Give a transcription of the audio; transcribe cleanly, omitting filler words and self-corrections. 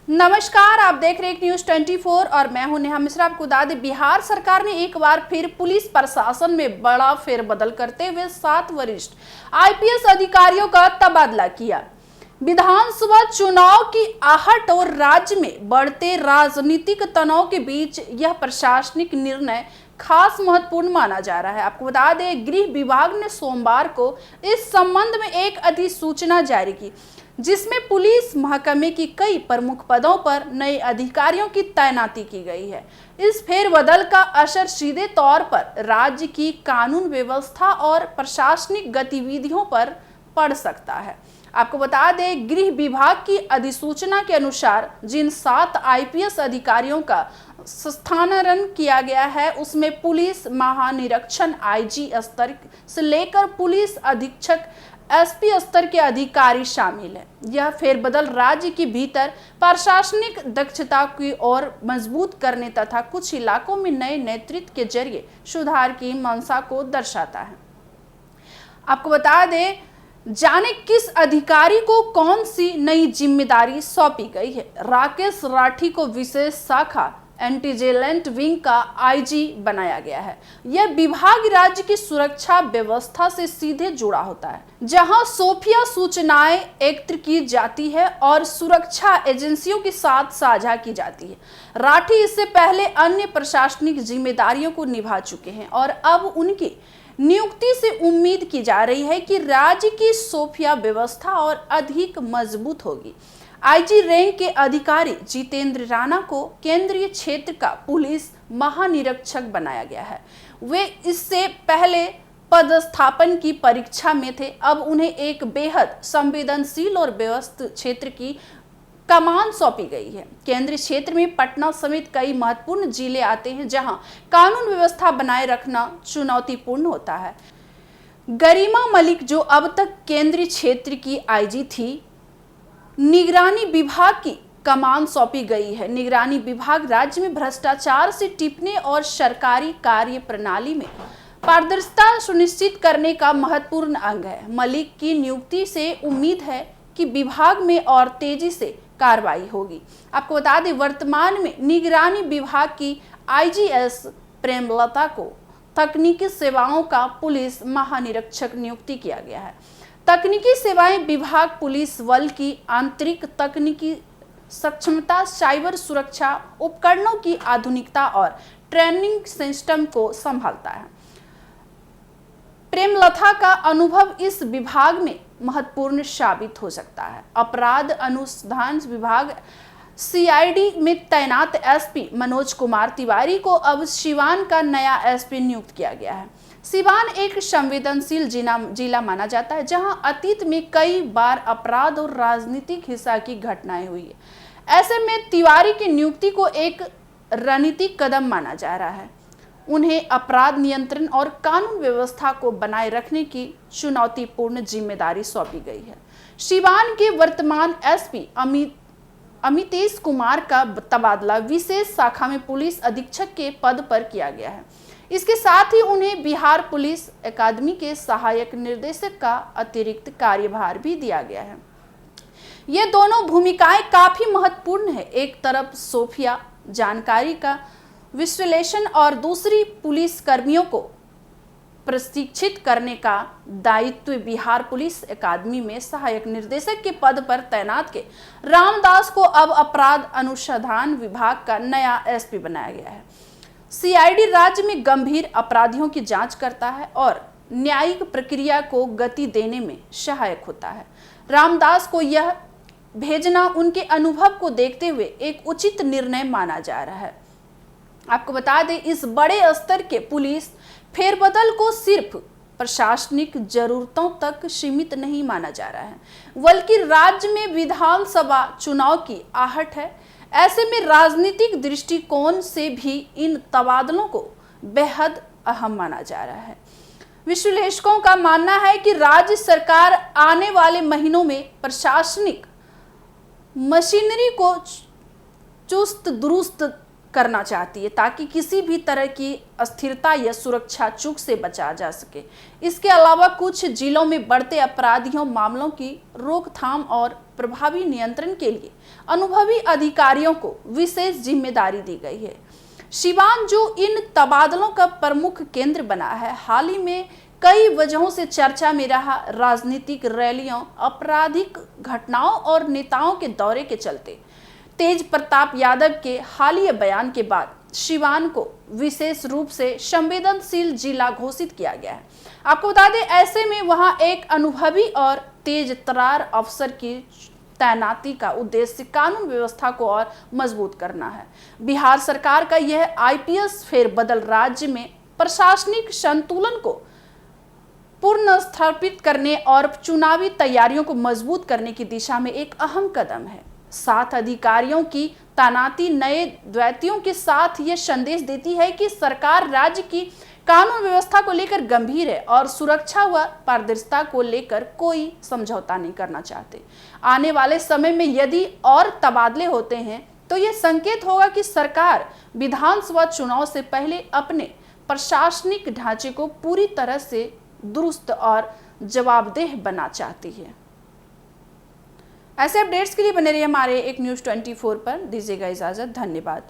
नमस्कार, आप देख रहे हैं न्यूज 24 और मैं हूं नेहा मिश्रा। आपको बता दें, बिहार सरकार ने एक बार फिर पुलिस प्रशासन में बड़ा फेरबदल करते हुए 7 वरिष्ठ आईपीएस अधिकारियों का तबादला किया। विधानसभा चुनाव की आहट और राज्य में बढ़ते राजनीतिक तनाव के बीच यह प्रशासनिक निर्णय खास महत्वपूर्ण माना जा रहा है। आपको बता दें, गृह विभाग ने सोमवार को इस संबंध में एक अधिसूचना जारी की, जिसमें पुलिस महकमे की कई प्रमुख पदों पर नए अधिकारियों की तैनाती की गई है। इस फेरबदल का असर सीधे तौर पर राज्य की कानून व्यवस्था और प्रशासनिक गतिविधियों पर पड़ सकता है। आपको बता दें, गृह विभाग की अधिसूचना के अनुसार जिन 7 आईपीएस अधिकारियों का स्थानांतरण किया गया है, उसमें पुलिस महानिरीक्षण आईजी स्तर से लेकर पुलिस अधीक्षक एसपी स्तर के अधिकारी शामिल हैं। यह फेरबदल राज्य के भीतर प्रशासनिक दक्षता की ओर मजबूत करने तथा कुछ इलाकों में नए नेतृत्व के जरिए सुधार की मंशा को दर्शाता है। आपको बता दें, जाने किस अधिकारी को कौन सी नई जिम्मेदारी सौंपी गई है। राकेश राठी को विशेष शाखा इंटेलिजेंस विंग का आईजी बनाया गया है। यह विभाग राज्य की सुरक्षा व्यवस्था से सीधे जुड़ा होता है, जहां खुफिया सूचनाएं एकत्र की जाती है और सुरक्षा एजेंसियों के साथ साझा की जाती है। राठी इससे पहले अन्य प्रशासनिक जिम्मेदारियों को निभा चुके हैं और अब उनकी नियुक्ति से उम्मीद की जा रही है कि राज्य की खुफिया व्यवस्था और अधिक मजबूत होगी। आईजी रैंक के अधिकारी जितेंद्र राणा को केंद्रीय क्षेत्र का पुलिस महानिरीक्षक बनाया गया है। वे इससे पहले पदस्थापन की परीक्षा में थे। अब उन्हें एक बेहद संवेदनशील और व्यस्त क्षेत्र की कमान सौंपी गई है। केंद्रीय क्षेत्र में पटना समेत कई महत्वपूर्ण जिले आते हैं, जहां कानून व्यवस्था बनाए रखना चुनौतीपूर्ण होता है। गरिमा मलिक, जो अब तक केंद्रीय क्षेत्र की आईजी थी, निगरानी विभाग की कमान सौंपी गई है। निगरानी विभाग राज्य में भ्रष्टाचार से निपटने और सरकारी कार्य प्रणाली में पारदर्शिता सुनिश्चित करने का महत्वपूर्ण अंग है। मलिक की नियुक्ति से उम्मीद है कि विभाग में और तेजी से कार्रवाई होगी। आपको बता दें, वर्तमान में निगरानी विभाग की आईजीएस प्रेमलता को तकनीकी सेवाओं का पुलिस महानिरीक्षक नियुक्ति किया गया है। तकनीकी सेवाएं विभाग पुलिस बल की आंतरिक तकनीकी सक्षमता, साइबर सुरक्षा उपकरणों की आधुनिकता और ट्रेनिंग सिस्टम को संभालता है। प्रेमलता का अनुभव इस विभाग में महत्वपूर्ण साबित हो सकता है। अपराध अनुसंधान विभाग सीआईडी में तैनात एसपी मनोज कुमार तिवारी को अब सिवान का नया एसपी नियुक्त किया गया है। सिवान एक संवेदनशील जिला माना जाता है, जहां अतीत में कई बार अपराध और राजनीतिक हिंसा की घटनाएं हुई है। ऐसे में तिवारी की नियुक्ति को एक रणनीतिक कदम माना जा रहा है। उन्हें अपराध नियंत्रण और कानून व्यवस्था को बनाए रखने की चुनौतीपूर्ण जिम्मेदारी सौंपी गई है। सिवान के वर्तमान एसपी अमितेश कुमार का तबादला विशेष शाखा में पुलिस अधीक्षक के पद पर किया गया है। इसके साथ ही उन्हें बिहार पुलिस अकादमी के सहायक निर्देशक का अतिरिक्त कार्यभार भी दिया गया है। ये दोनों भूमिकाएं काफी महत्वपूर्ण है। एक तरफ खुफिया जानकारी का विश्लेषण और दूसरी पुलिस कर्मियों को प्रशिक्षित करने का दायित्व। बिहार पुलिस अकादमी में सहायक निर्देशक के पद पर तैनात के रामदास को अब अपराध अनुसंधान विभाग का नया एसपी बनाया गया है। सीआईडी राज्य में गंभीर अपराधियों की जांच करता है और न्यायिक प्रक्रिया को गति देने में सहायक होता है। रामदास को यह भेजना उनके अनुभव को देखते हुए एक उचित निर्णय माना जा रहा है। आपको बता दें, इस बड़े स्तर के पुलिस फेरबदल को सिर्फ प्रशासनिक जरूरतों तक सीमित नहीं माना जा रहा है, बल्कि राज्य में विधानसभा चुनाव की आहट है। ऐसे में राजनीतिक दृष्टिकोण से भी इन तबादलों को बेहद अहम माना जा रहा है। विश्लेषकों का मानना है कि राज्य सरकार आने वाले महीनों में प्रशासनिक मशीनरी को चुस्त दुरुस्त करना चाहती है ताकि किसी भी तरह की अस्थिरता या सुरक्षा चूक से बचा जा सके। इसके अलावा कुछ जिलों में बढ़ते अपराधियों मामलों की रोकथाम और प्रभावी नियंत्रण के लिए अनुभवी अधिकारियों को विशेष जिम्मेदारी दी गई है। सिवान, जो इन तबादलों का प्रमुख केंद्र बना है, हाल ही में कई वजहों से चर्चा में रहा। राजनीतिक रैलियों, आपराधिक घटनाओं और नेताओं के दौरे के चलते तेज प्रताप यादव के हालिया बयान के बाद सिवान को विशेष रूप से संवेदनशील जिला घोषित किया गया है। आपको बता दें, ऐसे में वहां एक अनुभवी और तेज तर्रार अफसर की तैनाती का उद्देश्य कानून व्यवस्था को और मजबूत करना है। बिहार सरकार का यह आईपीएस फेरबदल राज्य में प्रशासनिक संतुलन को पुनर्स्थापित करने और चुनावी तैयारियों को मजबूत करने की दिशा में एक अहम कदम है। 7 अधिकारियों की तैनाती नए दायित्वों के साथ ये संदेश देती है कि सरकार राज्य की कानून व्यवस्था को लेकर गंभीर है और सुरक्षा व पारदर्शिता को लेकर कोई समझौता नहीं करना चाहते। आने वाले समय में यदि और तबादले होते हैं तो यह संकेत होगा कि सरकार विधानसभा चुनाव से पहले अपने प्रशासनिक ढांचे को पूरी तरह से दुरुस्त और जवाबदेह बनना चाहती है। ऐसे अपडेट्स के लिए बने रहिए हमारे एक न्यूज़ 24 पर। दीजिएगा इजाजत। धन्यवाद।